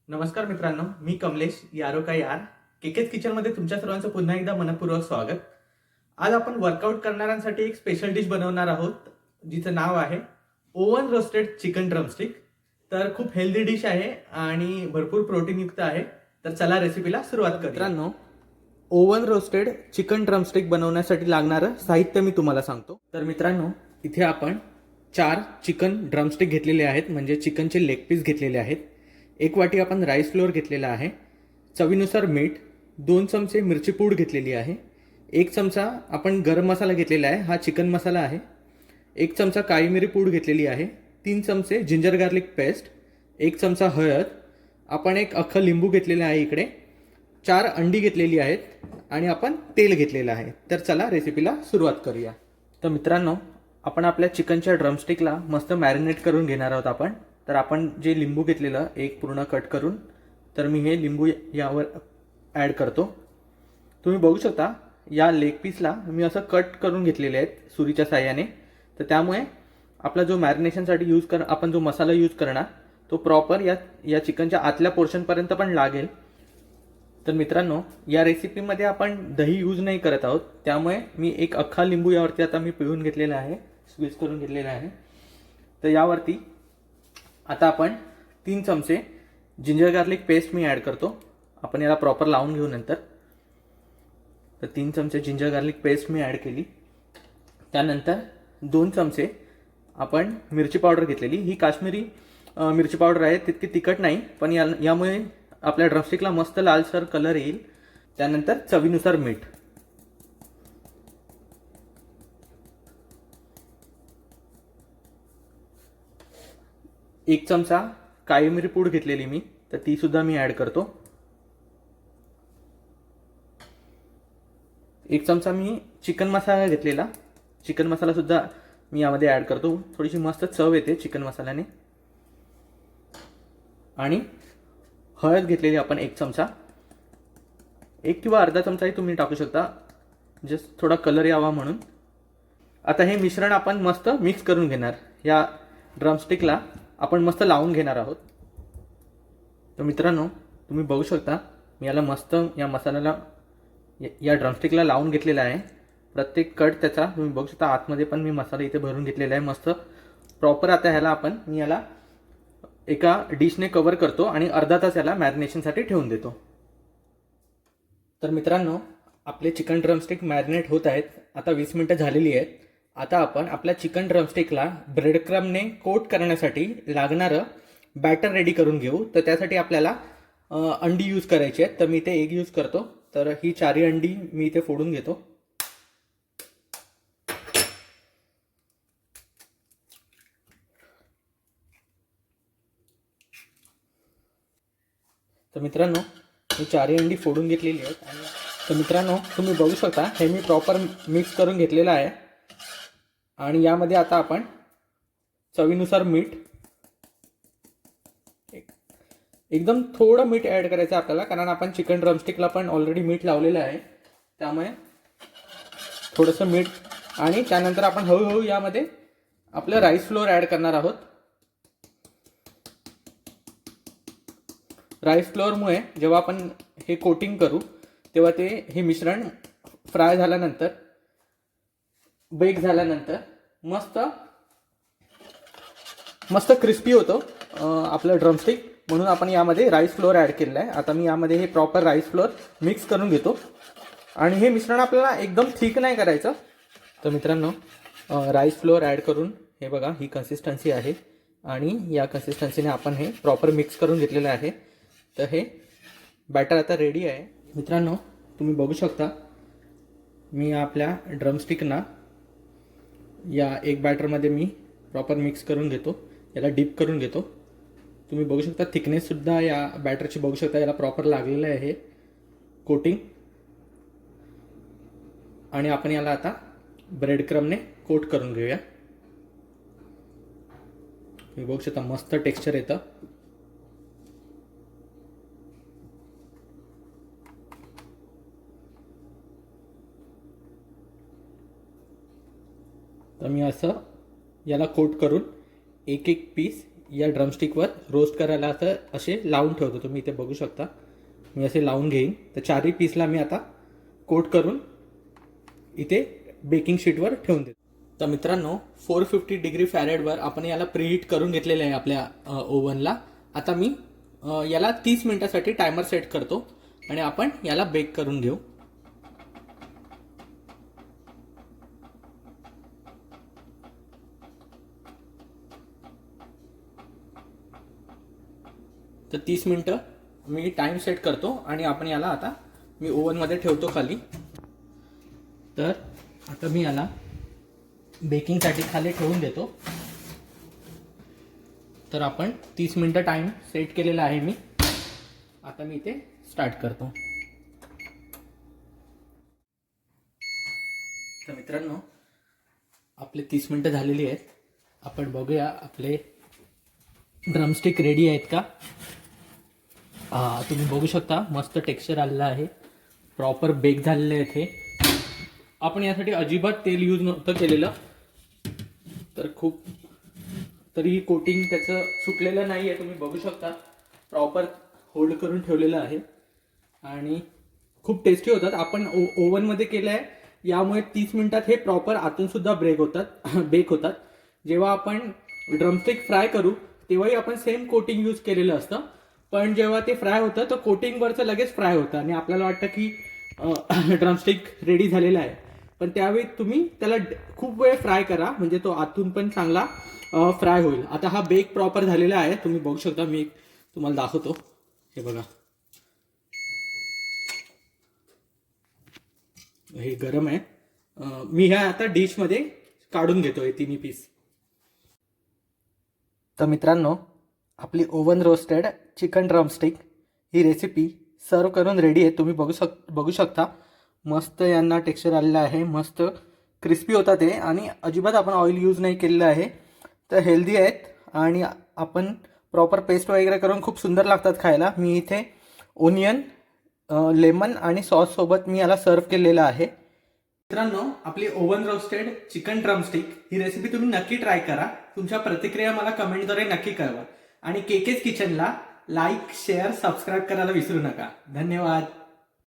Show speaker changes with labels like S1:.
S1: नमस्कार मित्रांनो, मी कमलेश यारो का यार केकेच किचनमध्ये तुमच्या सर्वांचं पुन्हा एकदा मनपूर्वक स्वागत. आज आपण वर्कआउट करणाऱ्यांसाठी एक स्पेशल डिश बनवणार आहोत जिचं नाव आहे ओव्हन रोस्टेड चिकन ड्रमस्टिक. तर खूप हेल्दी डिश आहे आणि भरपूर प्रोटीनयुक्त आहे. तर चला रेसिपीला सुरुवात करूया. मित्रांनो, ओव्हन रोस्टेड चिकन ड्रमस्टिक बनवण्यासाठी लागणारं साहित्य मी तुम्हाला सांगतो. तर मित्रांनो, इथे आपण 4 चिकन ड्रमस्टिक घेतलेले आहेत, म्हणजे चिकनचे लेग पीस घेतलेले आहेत. 1 वाटी आपण राईस फ्लोअर घेतलेला आहे. चवीनुसार मीठ, 2 चमचे मिरची पूड घेतलेली आहे. 1 चमचा आपण गरम मसाला घेतलेला आहे, हा चिकन मसाला आहे. 1 चमचा काळी मिरी पूड घेतलेली आहे. 3 चमचे जिंजर गार्लिक पेस्ट, 1 चमचा हळद, आपण एक अख्खं लिंबू घेतलेलं आहे इकडे, 4 अंडी घेतलेली आहेत आणि आपण तेल घेतलेलं आहे. तर चला रेसिपीला सुरुवात करूया. तर मित्रांनो, आपण आपल्या चिकनच्या ड्रमस्टिकला मस्त मॅरिनेट करून घेणार आहोत आपण. तर आपण जे लिंबू घेतलेलं एक पूर्ण कट करून, तर मी हे लिंबू यावर ॲड करतो. तुम्ही बघू शकता या लेग पीसला मी असं कट करून घेतलेले आहेत सुरीच्या साह्याने. तर त्यामुळे आपला जो मॅरिनेशनसाठी आपण जो मसाला यूज करणार तो प्रॉपर या चिकनच्या आतल्या पोर्शनपर्यंत पण लागेल. तर मित्रांनो, या रेसिपीमध्ये आपण दही यूज नाही करत आहोत, त्यामुळे मी एक अख्खा लिंबू यावरती आता मी पिळून घेतलेला आहे, स्क्वीज करून घेतलेला आहे. तर यावरती आता आपण 3 चमचे जिंजर गार्लिक पेस्ट मी ॲड करतो. आपण याला प्रॉपर लावून घेऊ नंतर. तर 3 चमचे जिंजर गार्लिक पेस्ट मी ॲड केली. त्यानंतर 2 चमचे आपण मिरची पावडर घेतलेली. ही काश्मीरी मिरची पावडर आहे, तितकी तिखट नाही, पण यामुळे आपल्या ड्रमस्टिकला मस्त लालसर कलर येईल. त्यानंतर चवीनुसार मीठ. 1 चमचा काळी मिरी पूड घेतलेली मी, तर ती सुद्धा मी ॲड करतो. 1 चमचा मी चिकन मसाला घेतलेला, चिकन मसाला सुद्धा मी यामध्ये ॲड करतो. थोडीशी मस्त चव येते चिकन मसाल्याने. आणि हळद घेतलेली आपण 1 चमचा, 1 किंवा अर्धा चमचाही तुम्ही टाकू शकता, जस्ट थोडा कलर यावा म्हणून. आता हे मिश्रण आपण मस्त मिक्स करून घेणार. या ड्रमस्टिकला आपण मस्त लावून घेणार आहोत. तर मित्रांनो, तुम्ही बघू शकता मी याला मस्त या मसाल्याला या ड्रमस्टिकला लावून घेतलेला आहे. प्रत्येक कट त्याचा तुम्ही बघू शकता. आतमध्ये पण मी मसाला इथे भरून घेतलेला आहे मस्त प्रॉपर. आता ह्याला मी याला एका डिशने कव्हर करतो आणि अर्धा तास याला मॅरिनेशनसाठी ठेवून देतो. तर मित्रांनो, आपले चिकन ड्रमस्टिक मॅरिनेट होत आहेत. आता 20 मिनटं झालेली आहेत. आता आपण आपल्या चिकन ड्रमस्टिकला ब्रेड क्रम्बने कोट करण्यासाठी लागणारं बॅटर रेडी करून घेऊ. तर त्यासाठी आपल्याला अंडी यूज करायची आहेत. तर मी इथे एक यूज करतो. तर ही 4 अंडी मी इथे फोडून घेतो. तर मित्रांनो, मी 4 अंडी फोडून घेतलेली आहेत. तर मित्रांनो, तुम्ही बघू शकता हे मी प्रॉपर मिक्स करून घेतलेलं आहे. आणि यामध्ये आता आपण चवीनुसार मीठ, एकदम थोडं मीठ ॲड करायचं आपल्याला, कारण आपण चिकन ड्रमस्टिकला पण ऑलरेडी मीठ लावलेलं आहे, त्यामुळे थोडंसं मीठ. आणि त्यानंतर आपण हळूहळू यामध्ये आपलं राईस फ्लोअर ॲड करणार आहोत. राईस फ्लोअरमुळे जेव्हा आपण हे कोटिंग करू तेव्हा हे मिश्रण फ्राय झाल्यानंतर, बेक झाल्यानंतर मस्त क्रिस्पी होतो आपलं ड्रमस्टिक. म्हणून आपण यामध्ये राईस फ्लोअर ॲड केलेलं आहे. आता मी यामध्ये हे प्रॉपर राईस फ्लोअर मिक्स करून घेतो. आणि हे मिश्रण आपल्याला एकदम थिक नाही करायचं. तर मित्रांनो, राईस फ्लोअर ॲड करून हे बघा ही कन्सिस्टन्सी आहे. आणि या कन्सिस्टन्सीने आपण हे प्रॉपर मिक्स करून घेतलेलं आहे. तर हे बॅटर आता रेडी आहे. मित्रांनो, तुम्ही बघू शकता मी आपल्या ड्रमस्टिकना या एक बॅटरमध्ये मी प्रॉपर मिक्स करून घेतो. याला डीप करून घेतो. तुम्ही बघू शकता थिकनेससुद्धा या बॅटरची बघू शकता, याला प्रॉपर लागलेलं आहे कोटिंग. आणि आपण याला आता ब्रेड क्रम्बने कोट करून घेऊया. तुम्ही बघू शकता मस्त टेक्स्चर येतं. तर मी असं याला कोट करून एक एक पीस या ड्रमस्टिकवर रोस्ट करायला आता असे लावून ठेवतो. तुम्ही इथे बघू शकता मी असे लावून घेईन. तर चारही पीसला मी आता कोट करून इथे बेकिंग शीटवर ठेवून देतो. तर मित्रांनो 450 डिग्री फॅरेडवर आपण याला प्रीहीट करून घेतलेलं आहे आपल्या ओव्हनला. आता मी याला 30 मिनिटासाठी टायमर सेट करतो आणि आपण याला बेक करून घेऊ. तर 30 मिनिटं मी टाइम सेट करतो आणि आपण याला आता मी ओव्हनमध्ये ठेवतो खाली. तर आता मी याला बेकिंगसाठी खाली ठेवून देतो. तर आपण 30 मिनिटं टाइम सेट केलेला आहे मी. आता मी इथे स्टार्ट करतो. तर मित्रांनो आपले 30 मिनिटं झालेली आहेत. आपण बघूया आपले ड्रमस्टिक रेडी आहेत का. तुम्ही बघू शकता मस्त टेक्स्चर आलेलं आहे, प्रॉपर बेक झालेले आहेत हे. आपण यासाठी अजिबात तेल यूज नव्हतं केलेलं, तर खूप तरी कोटिंग त्याचं सुटलेलं नाही आहे. तुम्ही बघू शकता प्रॉपर होल्ड करून ठेवलेलं आहे आणि खूप टेस्टी होतात. आपण ओव्हनमध्ये केलं आहे यामुळे 30 मिनिटात हे प्रॉपर आतूनसुद्धा बेक होतात. जेव्हा आपण ड्रमस्टिक फ्राय करू तेव्हाही आपण सेम कोटिंग यूज केलेलं असतं, पण जेव्हा ते फ्राय होतं तर कोटिंगवरचं लगेच फ्राय होतं आणि आपल्याला वाटतं की ड्रमस्टिक रेडी झालेला आहे. पण त्यावेळी तुम्ही त्याला खूप वेळ फ्राय करा, म्हणजे तो आतून पण चांगला फ्राय होईल. आता हा बेक प्रॉपर झालेला आहे, तुम्ही बघू शकता. मी तुम्हाला दाखवतो, हे बघा हे गरम आहे. मी ह्या आता डिशमध्ये काढून घेतोय तिन्ही पीस. तर मित्रांनो आपली ओव्हन रोस्टेड चिकन ड्रमस्टिक ही रेसिपी सर्व करून रेडी आहे. तुम्ही बघू शकता मस्त यांना टेक्स्चर आलेलं आहे, मस्त क्रिस्पी होतात ते आणि अजिबात आपण ऑइल यूज नाही केलेलं आहे. तर हेल्दी आहेत आणि आपण प्रॉपर पेस्ट वगैरे करून खूप सुंदर लागतात खायला. मी इथे ओनियन, लेमन आणि सॉससोबत मी याला सर्व केलेलं आहे. मित्रांनो आपली ओव्हन रोस्टेड चिकन ड्रमस्टिक ही रेसिपी तुम्ही नक्की ट्राय करा. तुमच्या प्रतिक्रिया मला कमेंटद्वारे नक्की कळवा आणि केकेज किचनला लाईक, शेअर, सबस्क्राईब करायला विसरू नका. धन्यवाद.